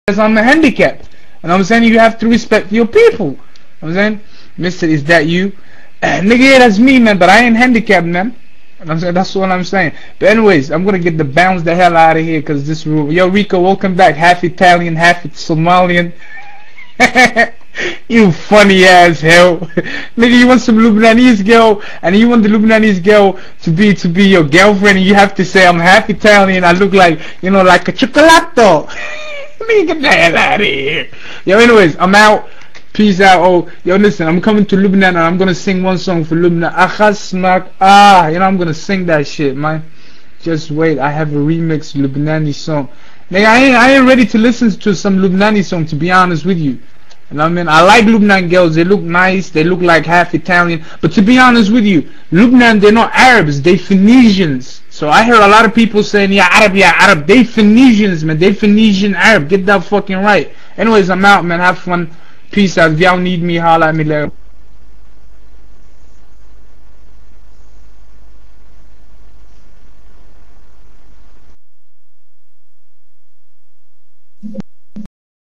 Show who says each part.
Speaker 1: I'm a handicap. And I'm saying you have to respect your people. I'm saying, Mister, is that you? Nigga, yeah, that's me, man, but I ain't handicapped, man. And I'm saying, that's what I'm saying. But anyways, I'm gonna get the bounce the hell out of here, cause this room. Yo, Rico, welcome back. Half Italian, half Somalian. You funny ass hell. Nigga, you want some Lebanese girl, and you want the Lebanese girl to be your girlfriend, and you have to say I'm half Italian. I look like, you know, like a chocolato. Nigga, get the hell out of here. Yo, anyways, I'm out. Peace out. Oh, yo, listen, I'm coming to Lebanon and I'm gonna sing one song for Lebanon. Akhasmak. You know, I'm gonna sing that shit, man. Just wait, I have a remix Lebanese song. Nigga, I ain't ready to listen to some Lebanese song, to be honest with you. And I mean, I like Lebanon girls. They look nice. They look like half Italian. But to be honest with you, Lebanon, they're not Arabs. They Phoenicians. So I hear a lot of people saying, yeah, Arab. They Phoenicians, man. They Phoenician Arab. Get that fucking right. Anyways, I'm out, man. Have fun. Peace out. If y'all need me, holla at me later.